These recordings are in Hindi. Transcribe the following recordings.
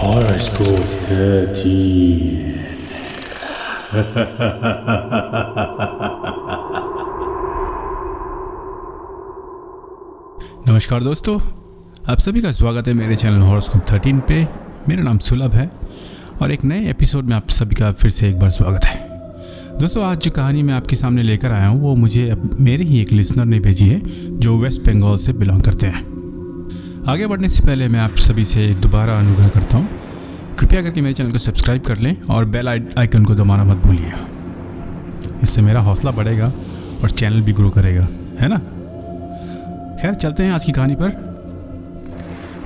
Horoscope 13. नमस्कार दोस्तों, आप सभी का स्वागत है मेरे चैनल हॉरोस्कोप 13 पे। मेरा नाम सुलभ है और एक नए एपिसोड में आप सभी का फिर से एक बार स्वागत है। दोस्तों, आज जो कहानी मैं आपके सामने लेकर आया हूँ वो मुझे मेरे ही एक लिसनर ने भेजी है जो वेस्ट बंगाल से बिलोंग करते हैं। आगे बढ़ने से पहले मैं आप सभी से दोबारा अनुग्रह करता हूँ, कृपया करके मेरे चैनल को सब्सक्राइब कर लें और बेल आइकन को दबाना मत भूलिएगा। इससे मेरा हौसला बढ़ेगा और चैनल भी ग्रो करेगा, है ना। खैर, चलते हैं आज की कहानी पर।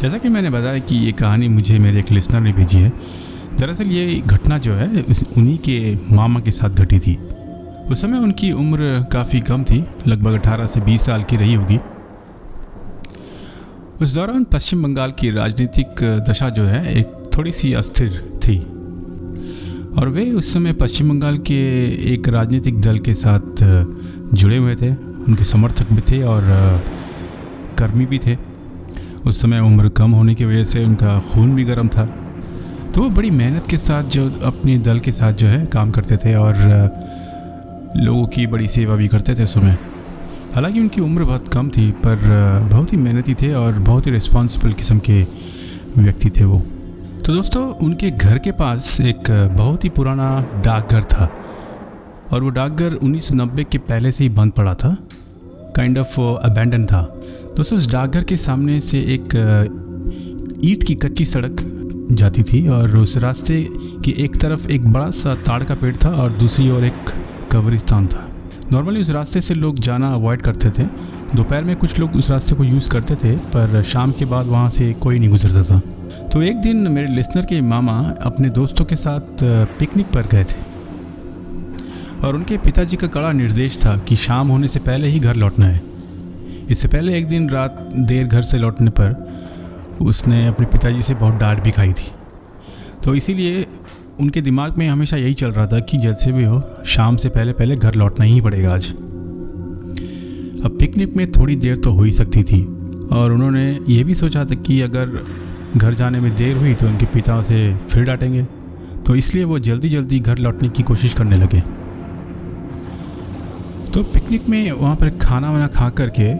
जैसा कि मैंने बताया कि ये कहानी मुझे मेरे एक लिसनर ने भेजी है। दरअसल ये घटना जो है उन्हीं के मामा के साथ घटी थी। उस समय उनकी उम्र काफ़ी कम थी, लगभग 18 से 20 साल की रही होगी। उस दौरान पश्चिम बंगाल की राजनीतिक दशा जो है एक थोड़ी सी अस्थिर थी और वे उस समय पश्चिम बंगाल के एक राजनीतिक दल के साथ जुड़े हुए थे। उनके समर्थक भी थे और कर्मी भी थे। उस समय उम्र कम होने की वजह से उनका खून भी गर्म था, तो वो बड़ी मेहनत के साथ जो अपने दल के साथ जो है काम करते थे और लोगों की बड़ी सेवा भी करते थे उस समय। हालांकि उनकी उम्र बहुत कम थी पर बहुत ही मेहनती थे और बहुत ही रिस्पॉन्सिबल किस्म के व्यक्ति थे वो। तो दोस्तों, उनके घर के पास एक बहुत ही पुराना डाकघर था और वो डाकघर 1990 के पहले से ही बंद पड़ा था, काइंड ऑफ अबैंडन था। दोस्तों, उस डाकघर के सामने से एक ईंट की कच्ची सड़क जाती थी और उस रास्ते की एक तरफ एक बड़ा सा ताड़ का पेड़ था और दूसरी ओर एक कब्रिस्तान था। नॉर्मली उस रास्ते से लोग जाना अवॉइड करते थे। दोपहर में कुछ लोग उस रास्ते को यूज़ करते थे पर शाम के बाद वहाँ से कोई नहीं गुजरता था। तो एक दिन मेरे लिसनर के मामा अपने दोस्तों के साथ पिकनिक पर गए थे और उनके पिताजी का कड़ा निर्देश था कि शाम होने से पहले ही घर लौटना है। इससे पहले एक दिन रात देर घर से लौटने पर उसने अपने पिताजी से बहुत डांट भी खाई थी। तो इसीलिए उनके दिमाग में हमेशा यही चल रहा था कि जैसे भी हो शाम से पहले पहले घर लौटना ही पड़ेगा आज। अब पिकनिक में थोड़ी देर तो हो ही सकती थी और उन्होंने ये भी सोचा था कि अगर घर जाने में देर हुई तो उनके पिता उसे फिर डांटेंगे, तो इसलिए वो जल्दी जल्दी घर लौटने की कोशिश करने लगे। तो पिकनिक में वहाँ पर खाना वाना खा करके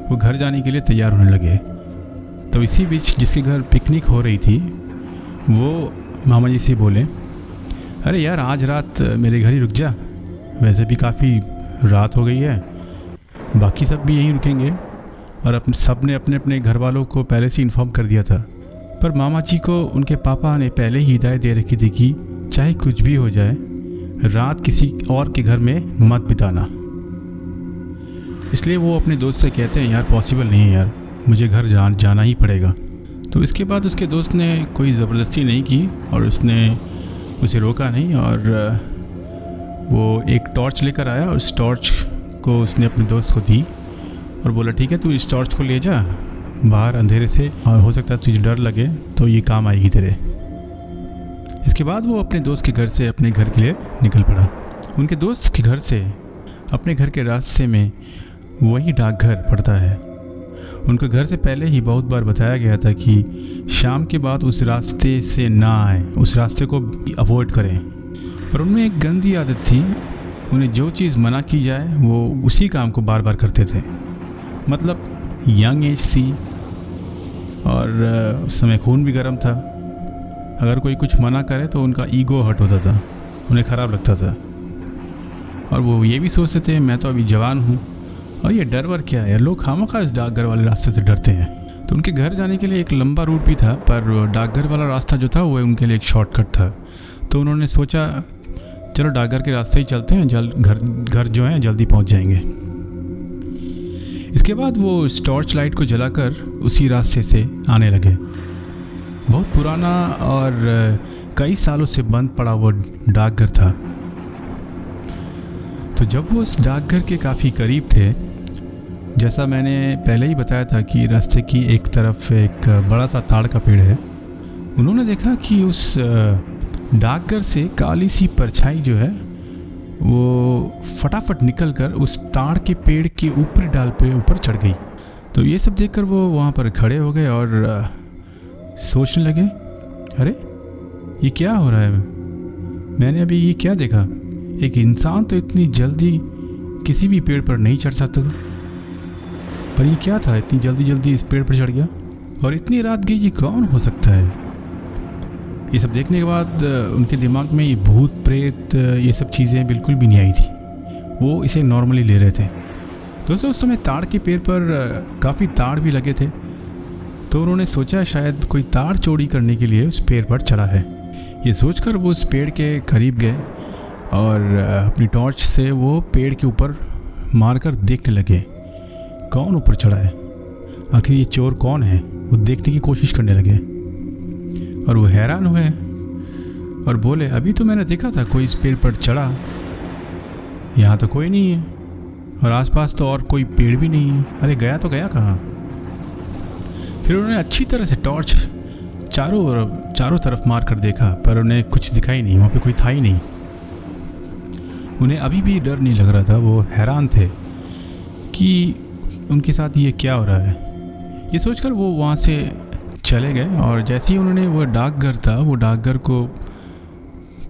वो घर जाने के लिए तैयार होने लगे। तो इसी बीच जिसके घर पिकनिक हो रही थी वो मामा जी से बोले, अरे यार, आज रात मेरे घर ही रुक जा, वैसे भी काफ़ी रात हो गई है, बाकी सब भी यहीं रुकेंगे। और सब ने अपने अपने घर वालों को पहले से इन्फॉर्म कर दिया था, पर मामा जी को उनके पापा ने पहले ही हिदायत दे रखी थी कि चाहे कुछ भी हो जाए रात किसी और के घर में मत बिताना। इसलिए वो अपने दोस्त से कहते हैं, यार पॉसिबल नहीं है यार, मुझे घर जाना ही पड़ेगा। तो इसके बाद उसके दोस्त ने कोई ज़बरदस्ती नहीं की और उसने उसे रोका नहीं और वो एक टॉर्च लेकर आया और उस टॉर्च को उसने अपने दोस्त को दी और बोला, ठीक है, तू इस टॉर्च को ले जा बाहर अंधेरे से, और हो सकता है तुझे डर लगे तो ये काम आएगी तेरे। इसके बाद वो अपने दोस्त के घर से अपने घर के लिए निकल पड़ा। उनके दोस्त के घर से अपने घर के रास्ते में वही डाकघर पड़ता है। उनके घर से पहले ही बहुत बार बताया गया था कि शाम के बाद उस रास्ते से ना आए, उस रास्ते को अवॉइड करें। पर उनमें एक गंदी आदत थी, उन्हें जो चीज़ मना की जाए वो उसी काम को बार बार करते थे। मतलब यंग एज थी और उस समय खून भी गर्म था। अगर कोई कुछ मना करे तो उनका ईगो हर्ट होता था, उन्हें ख़राब लगता था और वो ये भी सोचते थे मैं तो अभी जवान हूँ और ये डर वर क्या है, लोग खामखा इस डाकघर वाले रास्ते से डरते हैं। तो उनके घर जाने के लिए एक लंबा रूट भी था पर डाकघर वाला रास्ता जो था वो उनके लिए एक शॉर्टकट था। तो उन्होंने सोचा चलो डाकघर के रास्ते ही चलते हैं, घर जो है जल्दी पहुंच जाएंगे। इसके बाद वो उस टॉर्च लाइट को जलाकर उसी रास्ते से आने लगे। बहुत पुराना और कई सालों से बंद पड़ा वो डाकघर था। तो जब वो उस डाकघर के काफ़ी करीब थे, जैसा मैंने पहले ही बताया था कि रास्ते की एक तरफ एक बड़ा सा ताड़ का पेड़ है, उन्होंने देखा कि उस डाकघर से काली सी परछाई जो है वो फटाफट निकलकर उस ताड़ के पेड़ के ऊपर डाल पे ऊपर चढ़ गई। तो ये सब देखकर वो वहाँ पर खड़े हो गए और सोचने लगे अरे ये क्या हो रहा है, मैंने अभी ये क्या देखा? एक इंसान तो इतनी जल्दी किसी भी पेड़ पर नहीं चढ़ सकता था, पर ये क्या था, इतनी जल्दी जल्दी इस पेड़ पर चढ़ गया? और इतनी रात गई, ये कौन हो सकता है? ये सब देखने के बाद उनके दिमाग में ये भूत प्रेत ये सब चीज़ें बिल्कुल भी नहीं आई थी। वो इसे नॉर्मली ले रहे थे। दोस्तों उस समय ताड़ के पेड़ पर काफ़ी ताड़ भी लगे थे, तो उन्होंने सोचा शायद कोई ताड़ चोरी करने के लिए उस पेड़ पर चढ़ा है। ये सोचकर वो उस पेड़ के करीब गए और अपनी टॉर्च से वो पेड़ के ऊपर मारकर देखने लगे कौन ऊपर चढ़ा है, आखिर ये चोर कौन है। वो देखने की कोशिश करने लगे और वो हैरान हुए और बोले, अभी तो मैंने देखा था कोई इस पेड़ पर चढ़ा, यहाँ तो कोई नहीं है और आसपास तो और कोई पेड़ भी नहीं है। अरे गया तो गया कहाँ? फिर उन्होंने अच्छी तरह से टॉर्च चारों तरफ मार कर देखा, पर उन्हें कुछ दिखाई नहीं, वहाँ पे कोई था ही नहीं। उन्हें अभी भी डर नहीं लग रहा था। वो हैरान थे कि उनके साथ ये क्या हो रहा है। ये सोचकर वो वहाँ से चले गए और जैसे ही उन्होंने वो डाकघर था, वो डाकघर को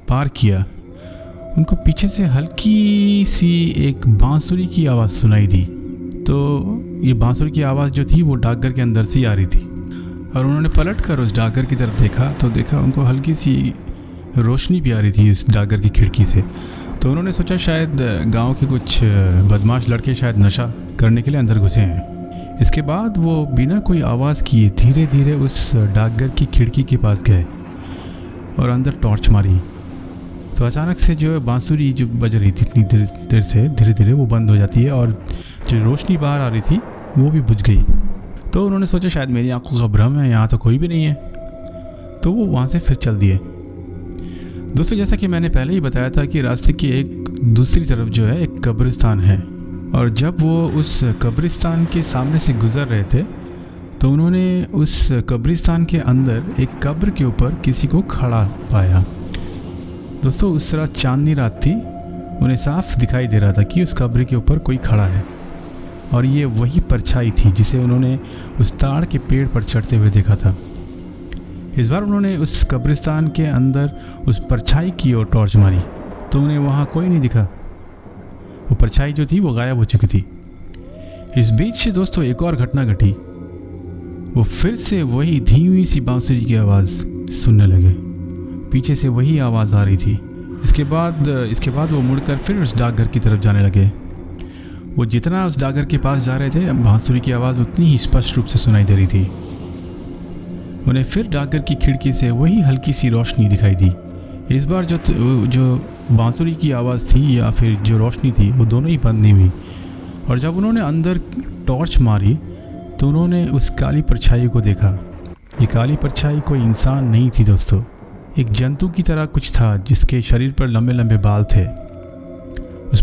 पार किया, उनको पीछे से हल्की सी एक बांसुरी की आवाज़ सुनाई दी। तो ये बांसुरी की आवाज़ जो थी वो डाकघर के अंदर से ही आ रही थी और उन्होंने पलट कर उस डाकघर की तरफ देखा तो देखा उनको हल्की सी रोशनी भी आ रही थी इस डाकघर की खिड़की से। तो उन्होंने सोचा शायद गांव के कुछ बदमाश लड़के शायद नशा करने के लिए अंदर घुसे हैं। इसके बाद वो बिना कोई आवाज़ किए धीरे धीरे उस डाकघर की खिड़की के पास गए और अंदर टॉर्च मारी। तो अचानक से जो है बांसुरी जो बज रही थी इतनी देर से धीरे धीरे वो बंद हो जाती है और जो रोशनी बाहर आ रही थी वो भी बुझ गई। तो उन्होंने सोचा शायद मेरी आंखों का भ्रम है, यहाँ तो कोई भी नहीं है। तो वो वहाँ से फिर चल दिए। दोस्तों जैसा कि मैंने पहले ही बताया था कि रास्ते की एक दूसरी तरफ जो है एक कब्रिस्तान है और जब वो उस कब्रिस्तान के सामने से गुजर रहे थे तो उन्होंने उस कब्रिस्तान के अंदर एक कब्र के ऊपर किसी को खड़ा पाया। दोस्तों उस रात चांदनी रात थी, उन्हें साफ दिखाई दे रहा था कि उस कब्र के ऊपर कोई खड़ा है और ये वही परछाई थी जिसे उन्होंने उस ताड़ के पेड़ पर चढ़ते हुए देखा था। इस बार उन्होंने उस कब्रिस्तान के अंदर उस परछाई की ओर टॉर्च मारी तो उन्हें वहाँ कोई नहीं दिखा। वो परछाई जो थी वो गायब हो चुकी थी। इस बीच से दोस्तों एक और घटना घटी। वो फिर से वही धीमी सी बांसुरी की आवाज़ सुनने लगे, पीछे से वही आवाज़ आ रही थी। इसके बाद वो मुड़कर फिर उस डाकघर की तरफ जाने लगे। वो जितना उस डाकघर के पास जा रहे थे बांसुरी की आवाज़ उतनी ही स्पष्ट रूप से सुनाई दे रही थी। उन्हें फिर डाकघर की खिड़की से वही हल्की सी रोशनी दिखाई दी। इस बार जो बांसुरी की आवाज़ थी या फिर जो रोशनी थी वो दोनों ही बंद नहीं हुई और जब उन्होंने अंदर टॉर्च मारी तो उन्होंने उस काली परछाई को देखा। ये काली परछाई कोई इंसान नहीं थी दोस्तों, एक जंतु की तरह कुछ था जिसके शरीर पर लंबे लंबे बाल थे। उस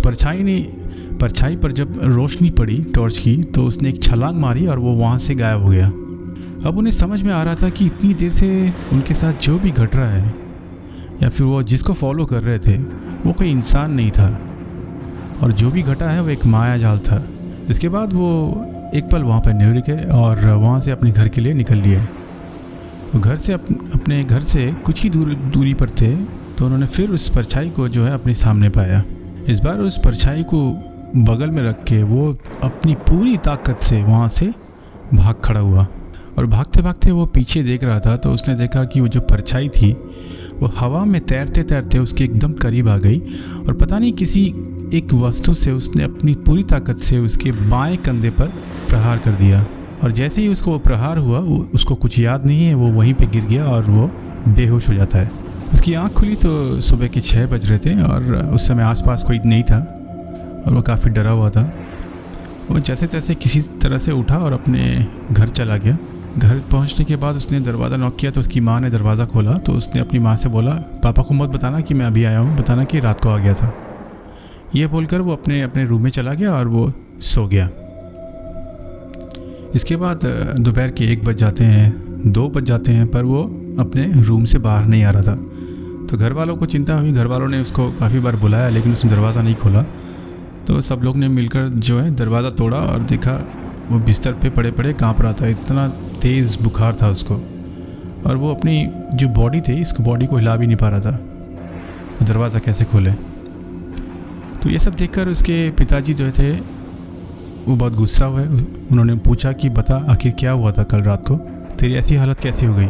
परछाई पर जब रोशनी पड़ी टॉर्च की तो उसने एक छलांग मारी और वो वहाँ से गायब हो गया। अब उन्हें समझ में आ रहा था कि इतनी देर से उनके साथ जो भी घट रहा है या फिर वो जिसको फॉलो कर रहे थे वो कोई इंसान नहीं था और जो भी घटा है वो एक माया जाल था। इसके बाद वो एक पल वहाँ पर नहीं रुके और वहाँ से अपने घर के लिए निकल लिए। वो घर से अपने घर से कुछ ही दूरी पर थे तो उन्होंने फिर उस परछाई को जो है अपने सामने पाया। इस बार उस परछाई को बगल में रख के वो अपनी पूरी ताकत से वहाँ से भाग खड़ा हुआ और भागते भागते वो पीछे देख रहा था तो उसने देखा कि वो जो परछाई थी वो हवा में तैरते तैरते उसके एकदम करीब आ गई और पता नहीं किसी एक वस्तु से उसने अपनी पूरी ताकत से उसके बाएं कंधे पर प्रहार कर दिया और जैसे ही उसको वो प्रहार हुआ उसको कुछ याद नहीं है, वो वहीं पे गिर गया और वो बेहोश हो जाता है। उसकी आंख खुली तो सुबह के 6 बज रहे थे और उस समय आसपास कोई नहीं था और वो काफ़ी डरा हुआ था। वो जैसे तैसे किसी तरह से उठा और अपने घर चला गया। घर पहुंचने के बाद उसने दरवाज़ा नॉक किया तो उसकी माँ ने दरवाज़ा खोला तो उसने अपनी माँ से बोला, पापा को मत बताना कि मैं अभी आया हूँ, बताना कि रात को आ गया था। ये बोलकर वो अपने रूम में चला गया और वो सो गया। इसके बाद दोपहर के 1 बज जाते हैं, 2 बज जाते हैं, पर वो अपने रूम से बाहर नहीं आ रहा था। तो घर वालों को चिंता हुई। घर वालों ने उसको काफ़ी बार बुलाया लेकिन उसने दरवाज़ा नहीं खोला। तो सब लोग ने मिलकर जो है दरवाज़ा तोड़ा और देखा वो बिस्तर पे पड़े पड़े काँप रहा था, इतना तेज़ बुखार था उसको और वो अपनी जो बॉडी थी इसको बॉडी को हिला भी नहीं पा रहा था, तो दरवाज़ा कैसे खोले। तो ये सब देखकर उसके पिताजी जो थे वो बहुत गुस्सा हुए। उन्होंने पूछा कि बता आखिर क्या हुआ था कल रात को, तेरी ऐसी हालत कैसे हो गई।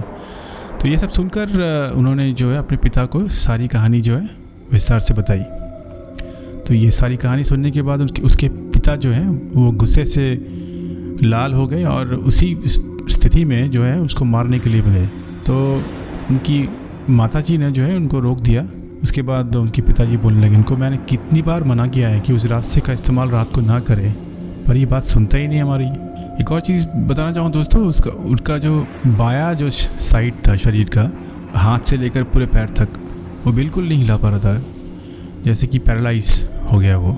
तो ये सब सुनकर उन्होंने जो है अपने पिता को सारी कहानी जो है विस्तार से बताई। तो ये सारी कहानी सुनने के बाद उसके पिता जो हैं वो गुस्से से लाल हो गए और उसी स्थिति में जो है उसको मारने के लिए गए। तो उनकी माताजी ने जो है उनको रोक दिया। उसके बाद उनके पिताजी बोलने लगे, इनको मैंने कितनी बार मना किया है कि उस रास्ते का इस्तेमाल रात को ना करें, पर ये बात सुनता ही नहीं हमारी। एक और चीज़ बताना चाहूँ दोस्तों, उसका जो बाया जो साइड था शरीर का, हाथ से लेकर पूरे पैर तक, वो बिल्कुल नहीं हिला पा रहा था, जैसे कि पैरालाइज हो गया वो।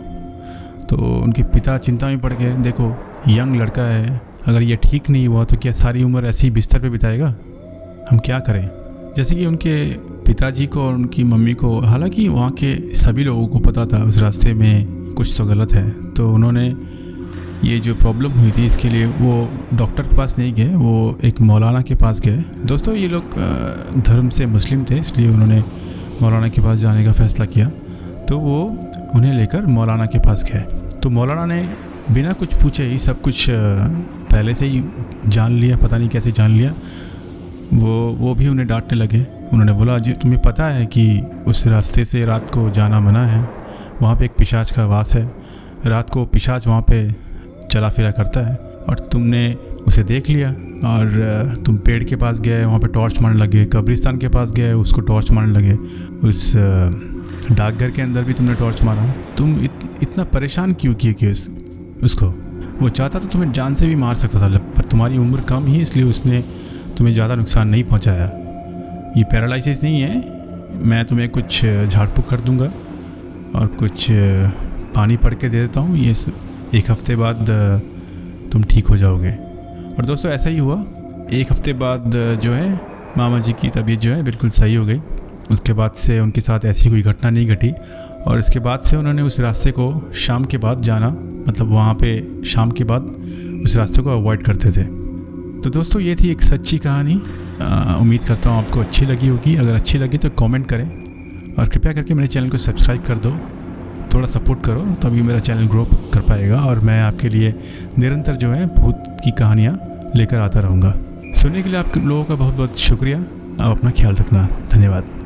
तो उनके पिता चिंता में पड़ गए। देखो यंग लड़का है, अगर ये ठीक नहीं हुआ तो क्या सारी उम्र ऐसी बिस्तर पे बिताएगा, हम क्या करें। जैसे कि उनके पिताजी को और उनकी मम्मी को, हालांकि वहाँ के सभी लोगों को पता था उस रास्ते में कुछ तो गलत है, तो उन्होंने ये जो प्रॉब्लम हुई थी इसके लिए वो डॉक्टर के पास नहीं गए, वो एक मौलाना के पास गए। दोस्तों ये लोग धर्म से मुस्लिम थे, इसलिए उन्होंने मौलाना के पास जाने का फ़ैसला किया। तो वो उन्हें लेकर मौलाना के पास गए। तो मौलाना ने बिना कुछ पूछे ही सब कुछ पहले से ही जान लिया, पता नहीं कैसे जान लिया। वो भी उन्हें डांटने लगे। उन्होंने बोला, जी तुम्हें पता है कि उस रास्ते से रात को जाना मना है, वहाँ पे एक पिशाच का वास है, रात को पिशाच वहाँ पे चला फिरा करता है, और तुमने उसे देख लिया और तुम पेड़ के पास गए, वहाँ पे टॉर्च मारने लगे, कब्रिस्तान के पास गए, उसको टॉर्च मारने लगे, उस डाकघर के अंदर भी तुमने टॉर्च मारा। तुम इतना परेशान क्यों किए कि उसको, वो चाहता तो तुम्हें जान से भी मार सकता था, पर तुम्हारी उम्र कम ही इसलिए उसने तुम्हें ज़्यादा नुकसान नहीं पहुंचाया। ये पैरालिसिस नहीं है, मैं तुम्हें कुछ झाड़ फूक कर दूंगा और कुछ पानी पड़ के दे देता हूँ, ये 1 हफ्ते बाद तुम ठीक हो जाओगे। और दोस्तों ऐसा ही हुआ। 1 हफ्ते बाद जो है मामा जी की तबीयत जो है बिल्कुल सही हो गई। उसके बाद से उनके साथ ऐसी कोई घटना नहीं घटी, और इसके बाद से उन्होंने उस रास्ते को शाम के बाद जाना, मतलब वहाँ पे शाम के बाद उस रास्ते को अवॉइड करते थे। तो दोस्तों ये थी एक सच्ची कहानी। उम्मीद करता हूँ आपको अच्छी लगी होगी। अगर अच्छी लगी तो कमेंट करें और कृपया करके मेरे चैनल को सब्सक्राइब कर दो, थोड़ा सपोर्ट करो, तभी मेरा चैनल ग्रो कर पाएगा और मैं आपके लिए निरंतर जो है भूत की कहानियाँ लेकर आता रहूँगा। सुनने के लिए आप लोगों का बहुत बहुत शुक्रिया। आप अपना ख्याल रखना। धन्यवाद।